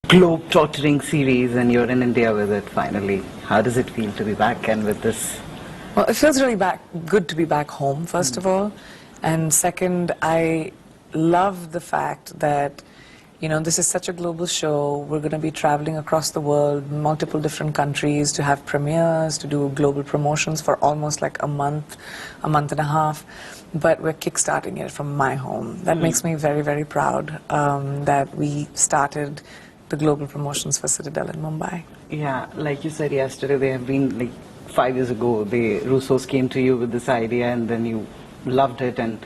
globe-tottering series, and you're in India with it finally. How does it feel to be back and with this? Well, it feels really good to be back home, first of all. And second, I love the fact that, you know, this is such a global show. We're going to be traveling across the world, multiple different countries, to have premieres, to do global promotions for almost like a month and a half. But we're kickstarting it from my home. That makes me very, very proud that we started the global promotions for Citadel in Mumbai. Yeah, like you said yesterday, they have been, like 5 years ago, the Russos came to you with this idea and then you loved it, and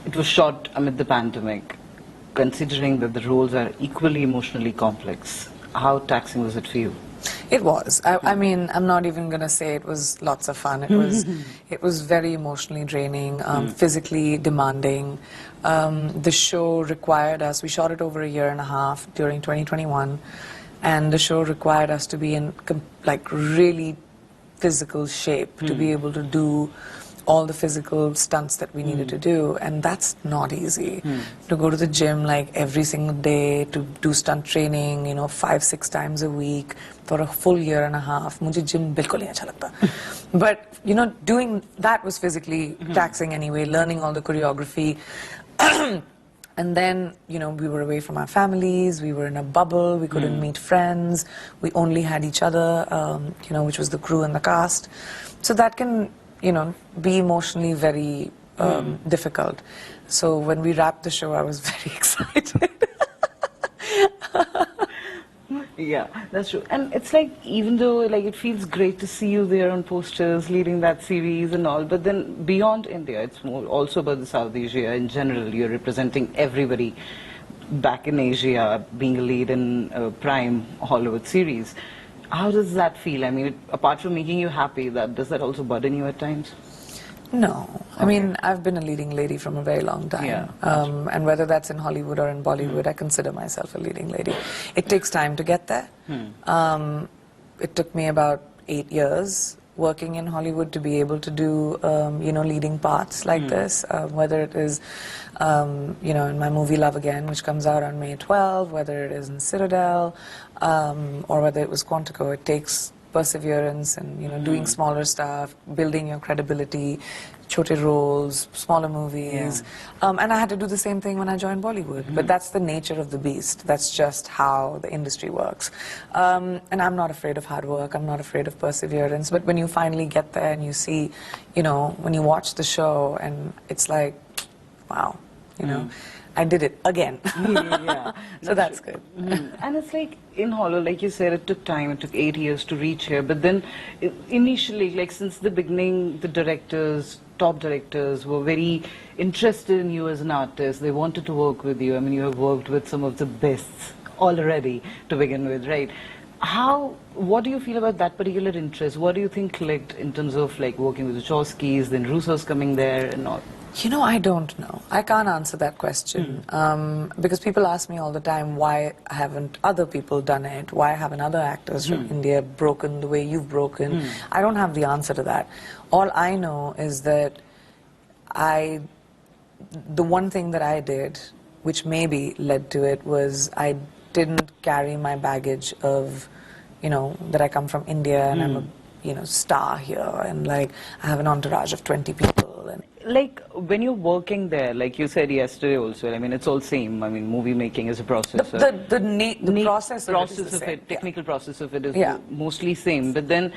it was shot amid the pandemic. Considering that the roles are equally emotionally complex, how taxing was it for you? It was. I mean, I'm not even going to say it was lots of fun. It was very emotionally draining, physically demanding. The show required us, we shot it over a year and a half during 2021, and the show required us to be in like really physical shape to be able to do all the physical stunts that we needed to do, and that's not easy. To go to the gym like every single day, to do stunt training, you know, 5-6 times a week for a full year and a half. Mujhe gym bilkul nahi acha lagta. But, you know, doing that was physically taxing anyway, learning all the choreography. And then, you know, we were away from our families, we were in a bubble, we couldn't meet friends, we only had each other, you know, which was the crew and the cast. So that can, you know, be emotionally very difficult. So when we wrapped the show, I was very excited. Yeah, that's true. And it's like, even though like it feels great to see you there on posters, leading that series and all, but then beyond India, it's more also about the South Asia in general. You're representing everybody back in Asia, being a lead in a prime Hollywood series. How does that feel? I mean, apart from making you happy, does that also burden you at times? No. I mean, I've been a leading lady from a very long time. Yeah, and whether that's in Hollywood or in Bollywood, I consider myself a leading lady. It takes time to get there. It took me about 8 years working in Hollywood to be able to do, you know, leading parts like this. Whether it is, you know, in my movie Love Again, which comes out on May 12, whether it is in Citadel, or whether it was Quantico, it takes perseverance and, you know, doing smaller stuff, building your credibility, chote roles, smaller movies. And I had to do the same thing when I joined Bollywood. But that's the nature of the beast. That's just how the industry works. And I'm not afraid of hard work. I'm not afraid of perseverance. But when you finally get there and you see, you know, when you watch the show and it's like, wow, you know, I did it again. Yeah, so that's good. And it's like in Hollow, like you said, it took time. It took 8 years to reach here. But then initially, like since the beginning, the directors, top directors were very interested in you as an artist. They wanted to work with you. I mean, you have worked with some of the best already to begin with, right? What do you feel about that particular interest? What do you think clicked in terms of like working with the Wachowskis, then Russo's coming there and all? You know, I don't know. I can't answer that question. Because people ask me all the time, why haven't other people done it? Why haven't other actors from India broken the way you've broken? I don't have the answer to that. All I know is that the one thing that I did, which maybe led to it, was I didn't carry my baggage of, you know, that I come from India and I'm a, you know, star here, and like I have an entourage of 20 people. And like when you're working there, like you said yesterday also, I mean, it's all same. I mean, movie making is a process. The process of it, technical process of it is mostly same. But then,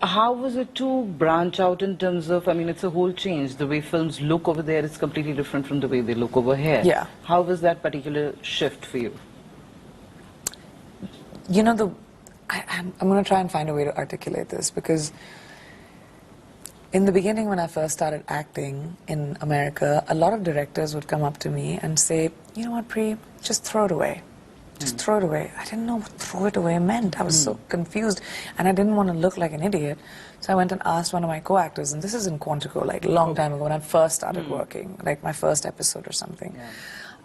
how was it to branch out in terms of, I mean, it's a whole change. The way films look over there is completely different from the way they look over here. Yeah. How was that particular shift for you? You know, I'm going to try and find a way to articulate this, because in the beginning when I first started acting in America, a lot of directors would come up to me and say, you know what, Pri, just throw it away. Just throw it away. I didn't know what throw it away meant. I was so confused, and I didn't want to look like an idiot. So I went and asked one of my co-actors, and this is in Quantico, like a long time ago when I first started working, like my first episode or something.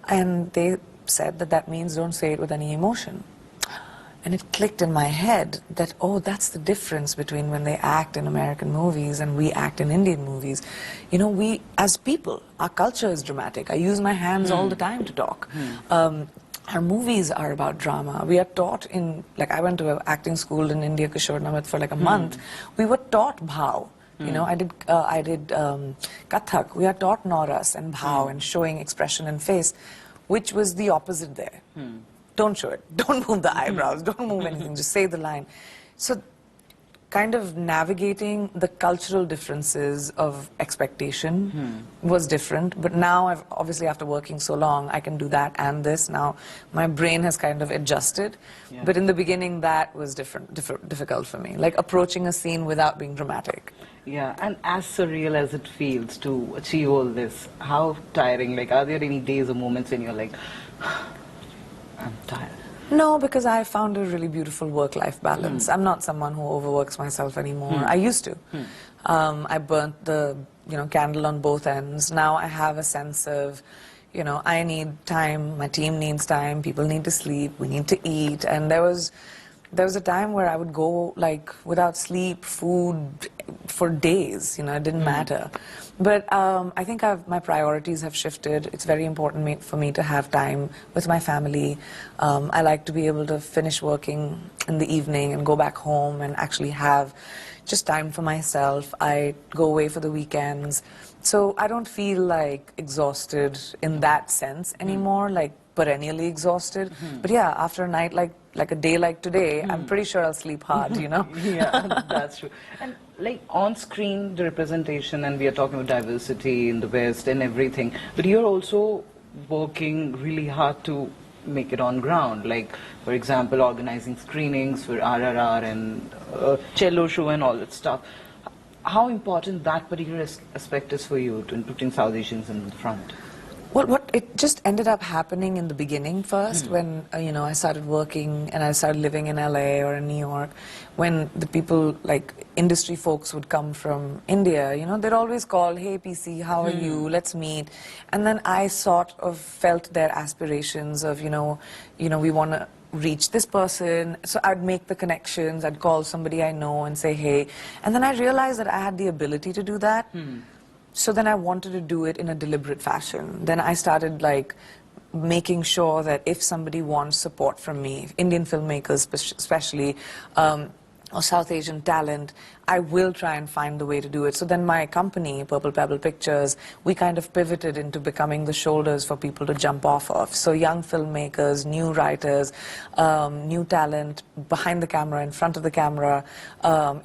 And they said that that means don't say it with any emotion. And it clicked in my head that, oh, that's the difference between when they act in American movies and we act in Indian movies. You know, we, as people, our culture is dramatic. I use my hands all the time to talk. our movies are about drama. We are taught in, like I went to an acting school in India, Kishore Namit, for like a month. We were taught bhav. You know, I did Kathak. We are taught Noras and bhav and showing expression and face, which was the opposite there. Don't show it. Don't move the eyebrows. Don't move anything. Just say the line. So kind of navigating the cultural differences of expectation was different. But now, obviously after working so long, I can do that and this. Now my brain has kind of adjusted. Yeah. But in the beginning, that was difficult for me. Like approaching a scene without being dramatic. Yeah, and as surreal as it feels to achieve all this, how tiring? Like, are there any days or moments when you're like, I'm tired? No, because I found a really beautiful work-life balance. I'm not someone who overworks myself anymore. I used to. I burnt the candle on both ends. Now I have a sense of, I need time, my team needs time, people need to sleep, we need to eat. And there was a time where I would go like without sleep, food, for days, it didn't matter. But I think my priorities have shifted. It's very important for me to have time with my family. I like to be able to finish working in the evening and go back home and actually have just time for myself. I go away for the weekends. So I don't feel like exhausted in that sense anymore, like perennially exhausted. But yeah, after a night like a day like today, I'm pretty sure I'll sleep hard, Yeah, that's true. And like on screen, the representation, and we are talking about diversity in the West and everything, but you're also working really hard to make it on ground. Like, for example, organizing screenings for RRR and cello show and all that stuff. How important that particular aspect is for you to putting South Asians in the front? Well, it just ended up happening in the beginning first when, I started working and I started living in LA or in New York, when the people, like industry folks would come from India, they'd always call, hey PC, how are you, let's meet. And then I sort of felt their aspirations of, we want to reach this person. So I'd make the connections, I'd call somebody I know and say, hey. And then I realized that I had the ability to do that. So then I wanted to do it in a deliberate fashion. Then I started like making sure that if somebody wants support from me, Indian filmmakers especially, or South Asian talent, I will try and find the way to do it. So then my company, Purple Pebble Pictures, we kind of pivoted into becoming the shoulders for people to jump off of. So young filmmakers, new writers, new talent, behind the camera, in front of the camera.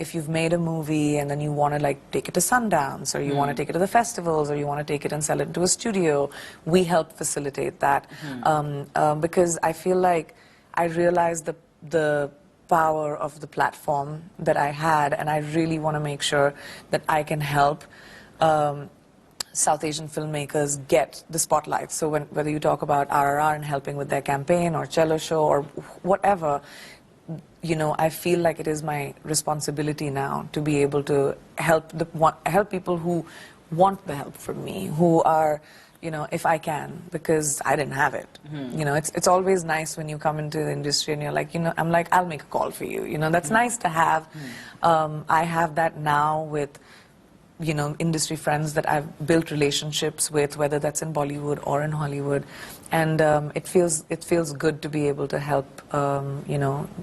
If you've made a movie and then you want to like take it to Sundance, or you want to take it to the festivals, or you want to take it and sell it into a studio, we help facilitate that. Because I feel like I realized the power of the platform that I had, and I really want to make sure that I can help South Asian filmmakers get the spotlight. So whether you talk about RRR and helping with their campaign, or cello show, or whatever, I feel like it is my responsibility now to be able to help people who want the help from me, who are, if I can, because I didn't have it. It's always nice when you come into the industry and you're like, I'm like, I'll make a call for you. That's nice to have. I have that now with, industry friends that I've built relationships with, whether that's in Bollywood or in Hollywood. And it feels good to be able to help,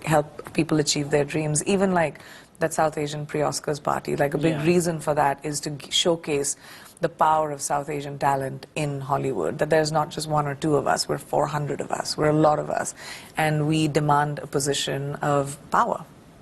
help people achieve their dreams. Even like that South Asian pre-Oscars party, like a big reason for that is to showcase the power of South Asian talent in Hollywood, that there's not just one or two of us, we're 400 of us, we're a lot of us, and we demand a position of power.